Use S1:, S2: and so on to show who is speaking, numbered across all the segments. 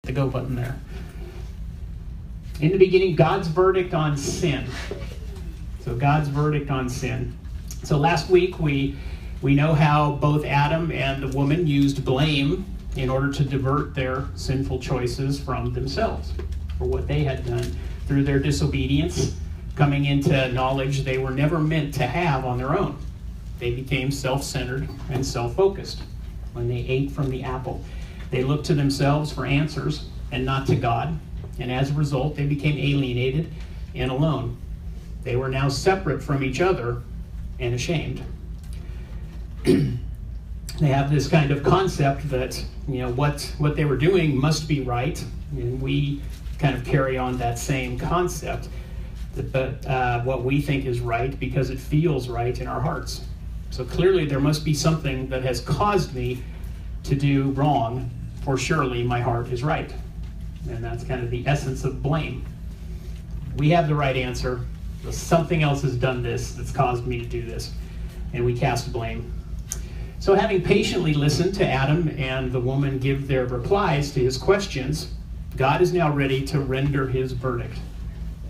S1: The go button there. In the beginning, God's verdict on sin. So God's verdict on sin. So last week we know how both Adam and the woman used blame in order to divert their sinful choices from themselves for what they had done through their disobedience, coming into knowledge they were never meant to have on their own. They became self-centered and self-focused when they ate from the apple. They looked to themselves for answers and not to God, and as a result, they became alienated and alone. They were now separate from each other and ashamed. They have this kind of concept that, what they were doing must be right, and we kind of carry on that same concept, but what we think is right because it feels right in our hearts. So clearly there must be something that has caused me to do wrong, for surely my heart is right. And that's kind of the essence of blame. We have the right answer, but something else has done this that's caused me to do this, and we cast blame. So having patiently listened to Adam and the woman give their replies to his questions, God is now ready to render his verdict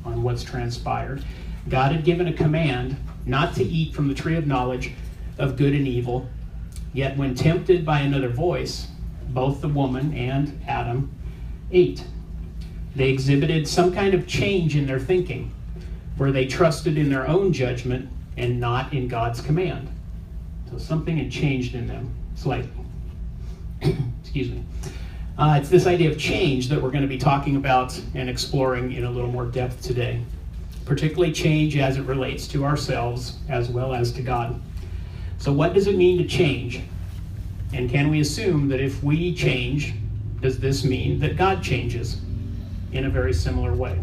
S1: on what's transpired. God had given a command not to eat from the tree of knowledge of good and evil, yet when tempted by another voice, both the woman and Adam ate. They exhibited some kind of change in their thinking, where they trusted in their own judgment and not in God's command. So something had changed in them slightly. Excuse me. It's this idea of change that we're going to be talking about and exploring in a little more depth today, particularly change as it relates to ourselves as well as to God. So what does it mean to change? And can we assume that if we change, does this mean that God changes in a very similar way?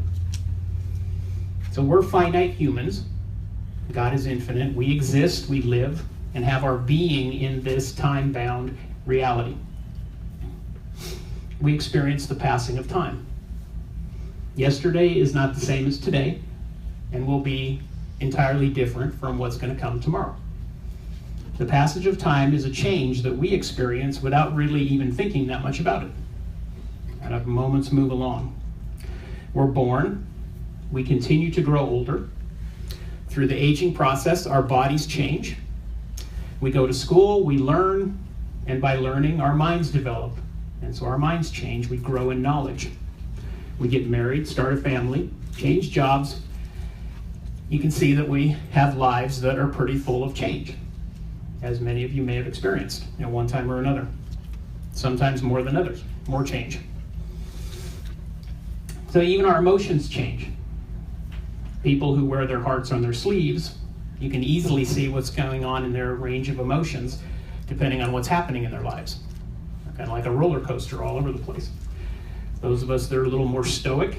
S1: So we're finite humans. God is infinite. We exist, we live, and have our being in this time-bound reality. We experience the passing of time. Yesterday is not the same as today, and will be entirely different from what's going to come tomorrow. The passage of time is a change that we experience without really even thinking that much about it. And moments move along. We're born. We continue to grow older. Through the aging process, our bodies change. We go to school, we learn, and by learning, our minds develop. And so our minds change. We grow in knowledge. We get married, start a family, change jobs. You can see that we have lives that are pretty full of change, as many of you may have experienced at one time or another. Sometimes more than others, more change. So even our emotions change. People who wear their hearts on their sleeves, you can easily see what's going on in their range of emotions depending on what's happening in their lives. Kind of like a roller coaster all over the place. Those of us that are a little more stoic,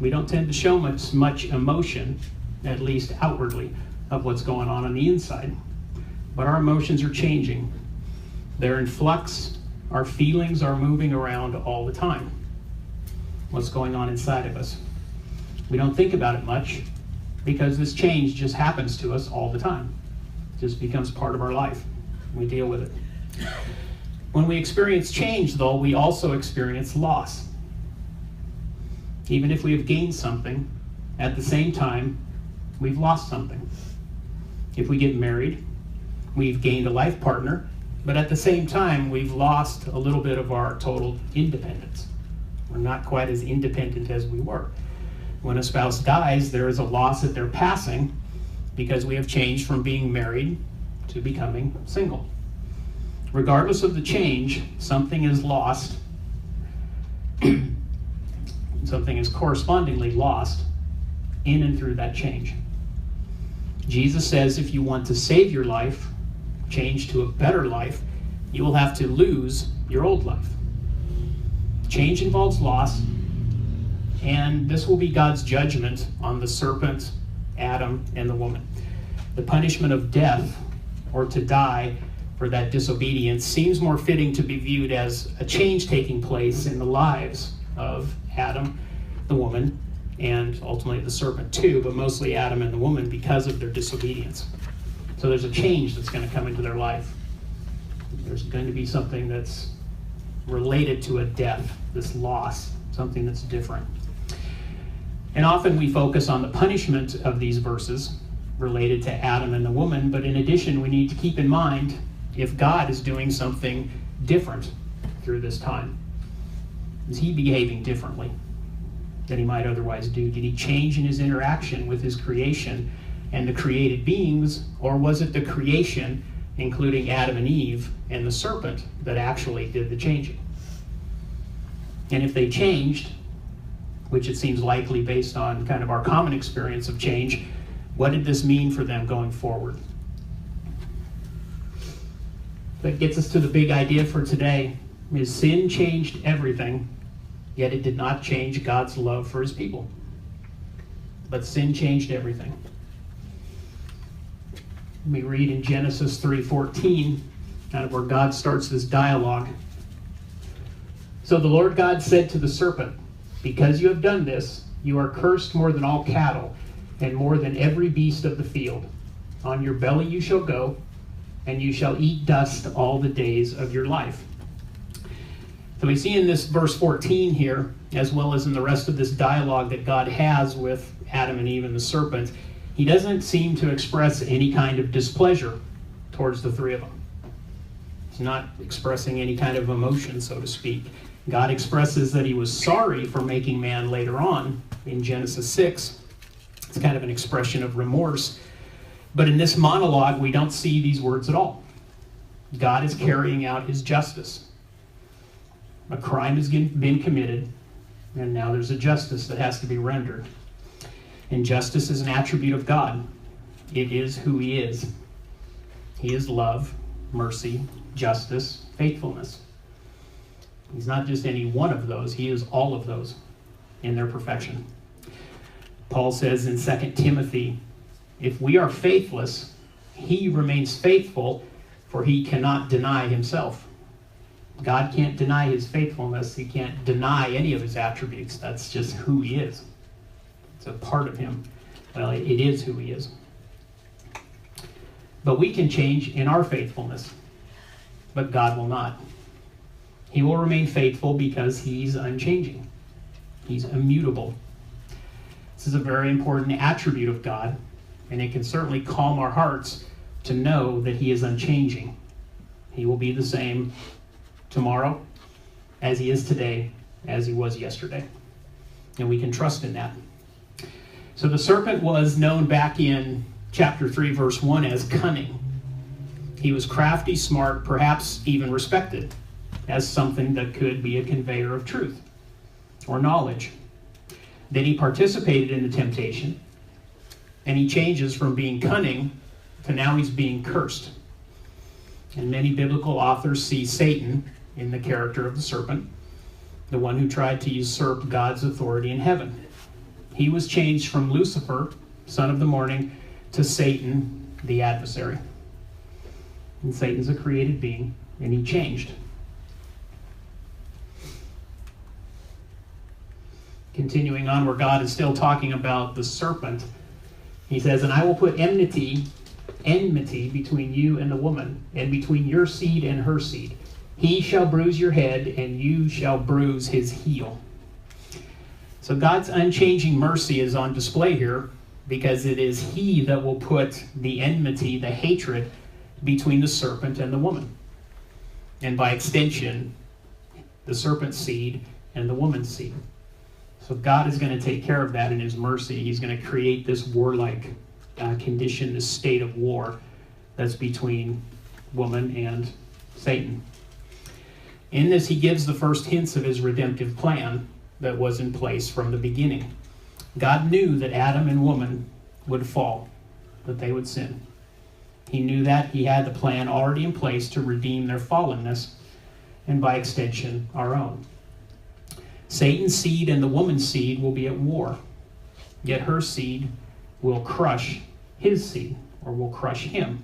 S1: we don't tend to show much emotion, at least outwardly, of what's going on the inside. But our emotions are changing. They're in flux. Our feelings are moving around all the time. What's going on inside of us? We don't think about it much because this change just happens to us all the time. It just becomes part of our life. We deal with it. When we experience change, though, we also experience loss. Even if we have gained something, at the same time, we've lost something. If we get married, we've gained a life partner, but at the same time, we've lost a little bit of our total independence. We're not quite as independent as we were. When a spouse dies, there is a loss at their passing because we have changed from being married to becoming single. Regardless of the change, something is lost. Something is correspondingly lost in and through that change. Jesus says if you want to save your life, change to a better life, you will have to lose your old life. Change involves loss, and this will be God's judgment on the serpent, Adam, and the woman. The punishment of death, or to die for that disobedience, seems more fitting to be viewed as a change taking place in the lives of Adam, the woman, and ultimately the serpent too, but mostly Adam and the woman because of their disobedience. So there's a change that's going to come into their life. There's going to be something that's related to a death, this loss, something that's different. And often we focus on the punishment of these verses related to Adam and the woman, but in addition, we need to keep in mind if God is doing something different through this time. Is he behaving differently than he might otherwise do? Did he change in his interaction with his creation and the created beings, or was it the creation, including Adam and Eve and the serpent, that actually did the changing? And if they changed, which it seems likely based on kind of our common experience of change, what did this mean for them going forward? That gets us to the big idea for today, is sin changed everything, yet it did not change God's love for his people. But sin changed everything. We read in Genesis 3:14, kind of where God starts this dialogue. So the Lord God said to the serpent, because you have done this, you are cursed more than all cattle, and more than every beast of the field. On your belly you shall go, and you shall eat dust all the days of your life. So we see in this verse 14 here, as well as in the rest of this dialogue that God has with Adam and Eve and the serpent, he doesn't seem to express any kind of displeasure towards the three of them. He's not expressing any kind of emotion, so to speak. God expresses that he was sorry for making man later on in Genesis 6. It's kind of an expression of remorse. But in this monologue, we don't see these words at all. God is carrying out his justice. A crime has been committed, and now there's a justice that has to be rendered. And justice is an attribute of God. It is who he is. He is love, mercy, justice, faithfulness. He's not just any one of those. He is all of those in their perfection. Paul says in 2 Timothy, if we are faithless, he remains faithful, for he cannot deny himself. God can't deny his faithfulness. He can't deny any of his attributes. That's just who he is. It's a part of him. Well, it is who he is. But we can change in our faithfulness, but God will not. He will remain faithful because he's unchanging. He's immutable. This is a very important attribute of God, and it can certainly calm our hearts to know that he is unchanging. He will be the same tomorrow as he is today, as he was yesterday. And we can trust in that. So the serpent was known back in chapter 3, verse 1 as cunning. He was crafty, smart, perhaps even respected as something that could be a conveyor of truth or knowledge. Then he participated in the temptation, and he changes from being cunning to now he's being cursed. And many biblical authors see Satan in the character of the serpent, the one who tried to usurp God's authority in heaven. He was changed from Lucifer, son of the morning, to Satan, the adversary. And Satan's a created being, and he changed. Continuing on where God is still talking about the serpent, he says, and I will put enmity between you and the woman, and between your seed and her seed. He shall bruise your head, and you shall bruise his heel. So God's unchanging mercy is on display here, because it is he that will put the enmity, the hatred, between the serpent and the woman. And by extension, the serpent's seed and the woman's seed. So God is going to take care of that in his mercy. He's going to create this warlike condition, this state of war that's between woman and Satan. In this, he gives the first hints of his redemptive plan that was in place from the beginning. God knew that Adam and woman would fall, that they would sin. He knew that. He had the plan already in place to redeem their fallenness, and by extension, our own. Satan's seed and the woman's seed will be at war, yet her seed will crush his seed, or will crush him.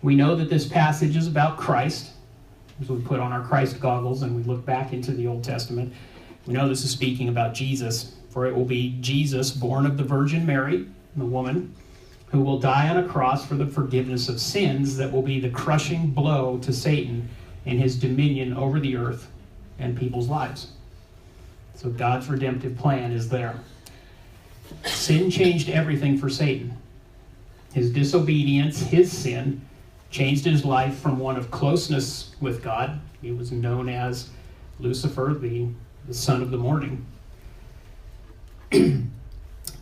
S1: We know that this passage is about Christ. As we put on our Christ goggles and we look back into the Old Testament, we know this is speaking about Jesus, for it will be Jesus, born of the Virgin Mary, the woman, who will die on a cross for the forgiveness of sins, that will be the crushing blow to Satan and his dominion over the earth and people's lives. So God's redemptive plan is there. Sin changed everything for Satan. His disobedience, his sin, changed his life from one of closeness with God. He was known as Lucifer, the son of the morning. And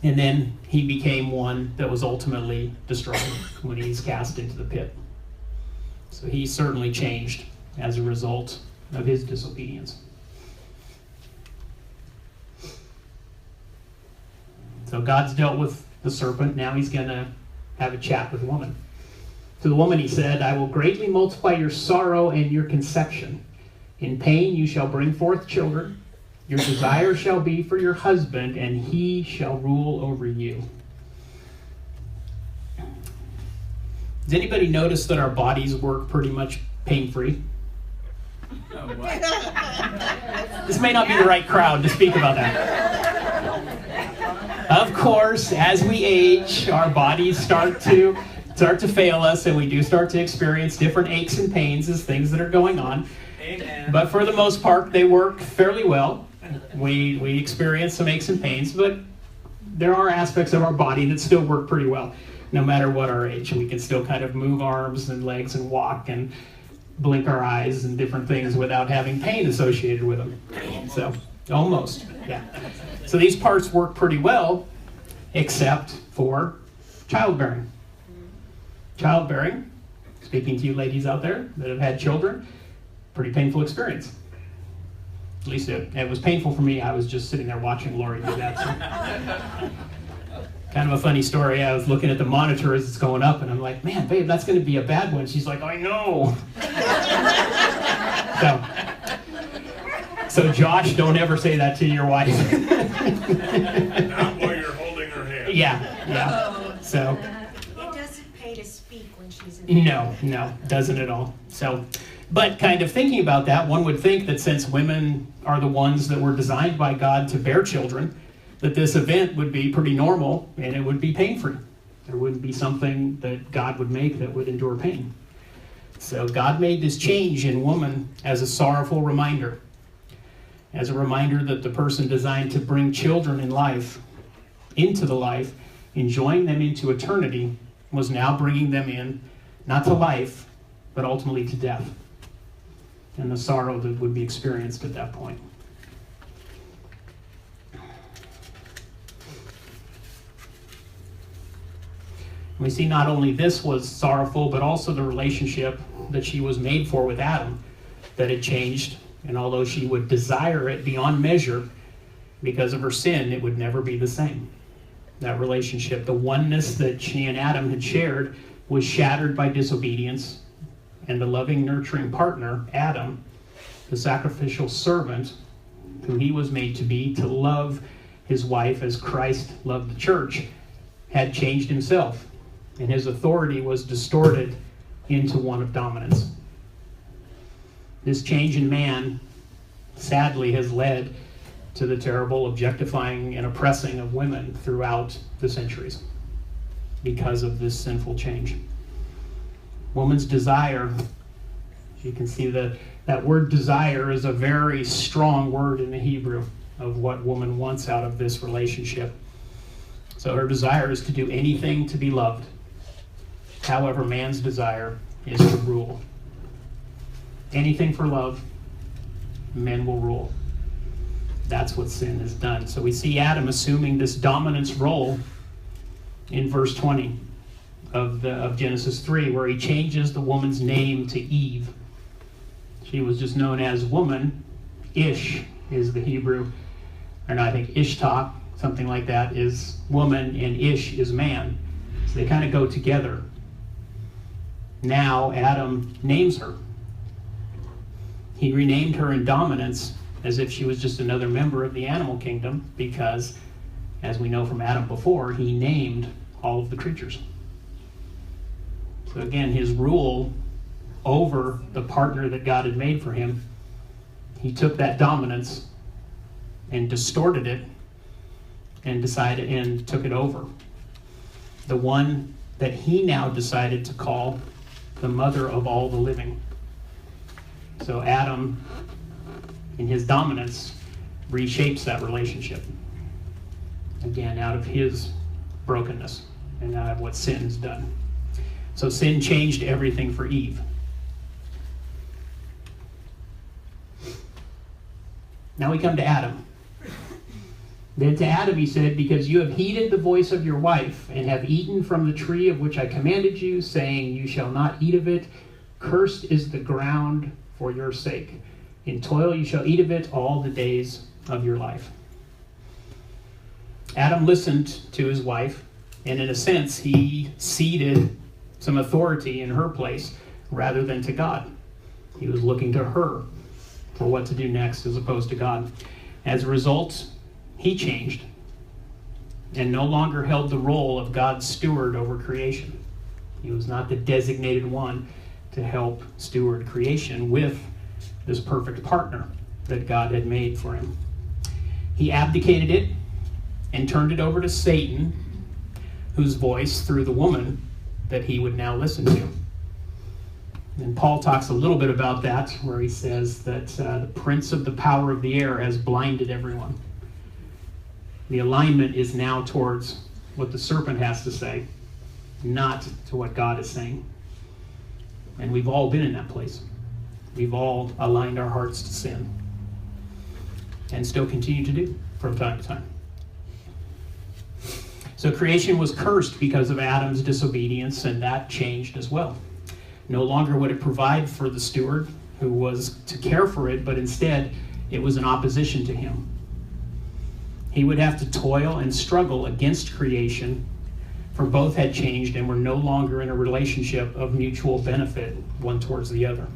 S1: then he became one that was ultimately destroyed when he's cast into the pit. So he certainly changed as a result of his disobedience. So God's dealt with the serpent. Now he's going to have a chat with the woman. To the woman he said, I will greatly multiply your sorrow and your conception. In pain you shall bring forth children. Your desire shall be for your husband, and he shall rule over you. Does anybody notice that our bodies work pretty much pain-free? This may not be the right crowd to speak about that. Of course, as we age, our bodies start to fail us, and we do start to experience different aches and pains as things that are going on. Amen. But for the most part, they work fairly well. We experience some aches and pains, but there are aspects of our body that still work pretty well, no matter what our age. We can still kind of move arms and legs and walk and blink our eyes and different things without having pain associated with them. So, almost, yeah. So these parts work pretty well, except for childbearing. Childbearing, speaking to you ladies out there that have had children, pretty painful experience. At least it was painful for me. I was just sitting there watching Lori do that. So. Kind of a funny story. I was looking at the monitor as it's going up, and I'm like, man, babe, that's going to be a bad one. She's like, I know. So Josh, don't ever say that to your wife.
S2: Not while you're holding her hand.
S1: Yeah. So.
S3: It doesn't pay to speak when she's in.
S1: No, doesn't at all. So. But kind of thinking about that, one would think that since women are the ones that were designed by God to bear children, that this event would be pretty normal and it would be pain-free. There wouldn't be something that God would make that would endure pain. So God made this change in woman as a sorrowful reminder. As a reminder that the person designed to bring children in life, into the life, enjoying them into eternity, was now bringing them in, not to life, but ultimately to death. And the sorrow that would be experienced at that point. We see not only this was sorrowful, but also the relationship that she was made for with Adam, that had changed. And although she would desire it beyond measure, because of her sin, it would never be the same. That relationship, the oneness that she and Adam had shared, was shattered by disobedience. And the loving, nurturing partner, Adam, the sacrificial servant, who he was made to be, to love his wife as Christ loved the church, had changed himself. And his authority was distorted into one of dominance. This change in man, sadly, has led to the terrible objectifying and oppressing of women throughout the centuries because of this sinful change. Woman's desire, you can see that word desire is a very strong word in the Hebrew of what woman wants out of this relationship. So her desire is to do anything to be loved. However, man's desire is to rule. Anything for love, men will rule. That's what sin has done. So we see Adam assuming this dominance role in verse 20. Of Genesis 3, where he changes the woman's name to Eve. She was just known as woman. Ish is the Hebrew, and I think Ishtak, something like that, is woman, and Ish is man. So they kind of go together. Now Adam names her. He renamed her in dominance as if she was just another member of the animal kingdom, because, as we know from Adam before, he named all of the creatures. So again, his rule over the partner that God had made for him, he took that dominance and distorted it and decided and took it over. The one that he now decided to call the mother of all the living. So Adam, in his dominance, reshapes that relationship. Again, out of his brokenness and out of what sin's done. So sin changed everything for Eve. Now we come to Adam. Then to Adam he said, because you have heeded the voice of your wife, and have eaten from the tree of which I commanded you, saying, you shall not eat of it. Cursed is the ground for your sake. In toil you shall eat of it all the days of your life. Adam listened to his wife, and in a sense he ceded some authority in her place rather than to God. He was looking to her for what to do next as opposed to God. As a result, he changed and no longer held the role of God's steward over creation. He was not the designated one to help steward creation with this perfect partner that God had made for him. He abdicated it and turned it over to Satan, whose voice, through the woman, that he would now listen to. And Paul talks a little bit about that, where he says that the prince of the power of the air has blinded everyone. The alignment is now towards what the serpent has to say, not to what God is saying. And we've all been in that place. We've all aligned our hearts to sin, and still continue to do from time to time. So creation was cursed because of Adam's disobedience, and that changed as well. No longer would it provide for the steward who was to care for it, but instead it was in opposition to him. He would have to toil and struggle against creation, for both had changed and were no longer in a relationship of mutual benefit one towards the other.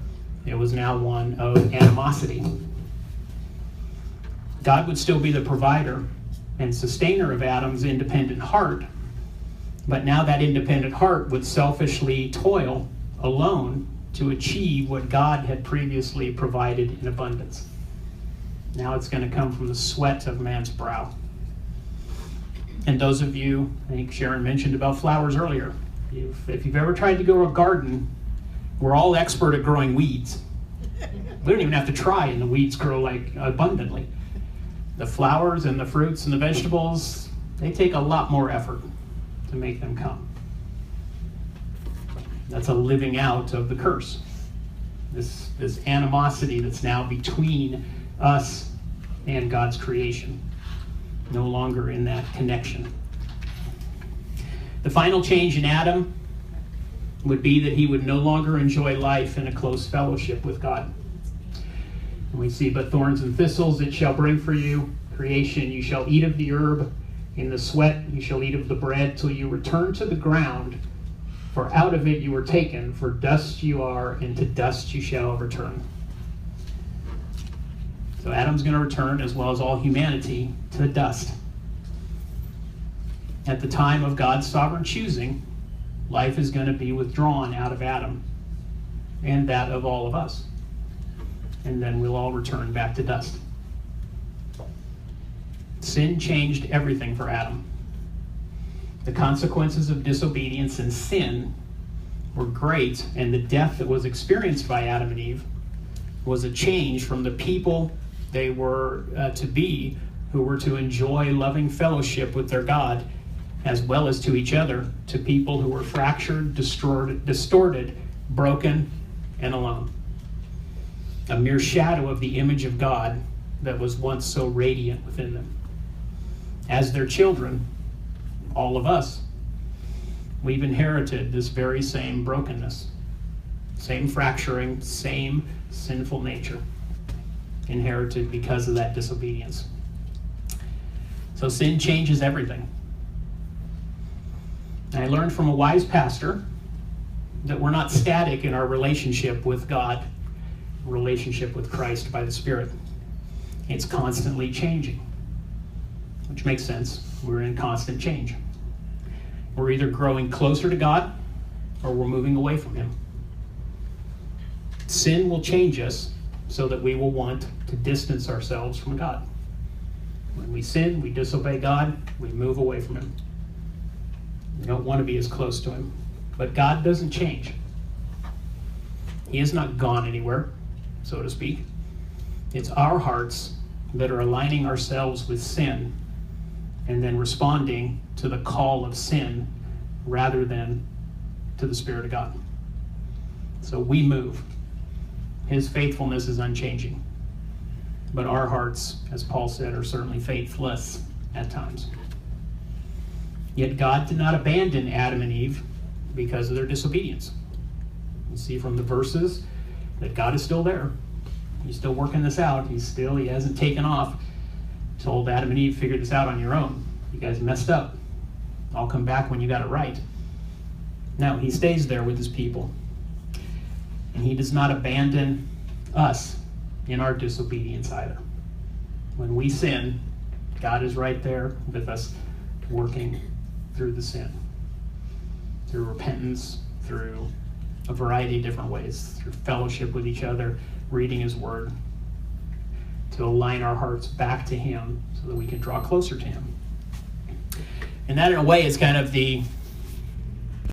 S1: It was now one of animosity. God would still be the provider and sustainer of Adam's independent heart, but now that independent heart would selfishly toil alone to achieve what God had previously provided in abundance. Now it's going to come from the sweat of man's brow. And those of you, I think Sharon mentioned about flowers earlier, if you've ever tried to grow a garden, we're all expert at growing weeds. We don't even have to try, and the weeds grow like abundantly. The flowers and the fruits and the vegetables, they take a lot more effort to make them come. That's a living out of the curse. This animosity that's now between us and God's creation. No longer in that connection. The final change in Adam would be that he would no longer enjoy life in a close fellowship with God. And we see, but thorns and thistles it shall bring for you. Creation, you shall eat of the herb. In the sweat you shall eat of the bread till you return to the ground. For out of it you were taken, for dust you are, and to dust you shall return. So Adam's going to return, as well as all humanity, to dust. At the time of God's sovereign choosing, life is going to be withdrawn out of Adam and that of all of us. And then we'll all return back to dust. Sin changed everything for Adam. The consequences of disobedience and sin were great, and the death that was experienced by Adam and Eve was a change from the people they were to be, who were to enjoy loving fellowship with their God, as well as to each other, to people who were fractured, distorted, broken, and alone. A mere shadow of the image of God that was once so radiant within them. As their children, all of us, we've inherited this very same brokenness, same fracturing, same sinful nature, inherited because of that disobedience. So sin changes everything. And I learned from a wise pastor that we're not static in our relationship with God, relationship with Christ by the Spirit. It's constantly changing, which makes sense. We're in constant change. We're either growing closer to God or we're moving away from Him. Sin will change us so that we will want to distance ourselves from God. When we sin, we disobey God, we move away from Him. We don't want to be as close to Him. But God doesn't change. He has not gone anywhere. so to speak. It's our hearts that are aligning ourselves with sin and then responding to the call of sin rather than to the Spirit of God. So we move. His faithfulness is unchanging. But our hearts, as Paul said, are certainly faithless at times. Yet God did not abandon Adam and Eve because of their disobedience. You see from the verses that God is still there. He's still working this out. He hasn't taken off. Told Adam and Eve, figure this out on your own. You guys messed up. I'll come back when you got it right. No, he stays there with his people. And he does not abandon us in our disobedience either. When we sin, God is right there with us, working through the sin. Through repentance, through a variety of different ways, through fellowship with each other, reading his word, to align our hearts back to him so that we can draw closer to him. And that, in a way, is kind of the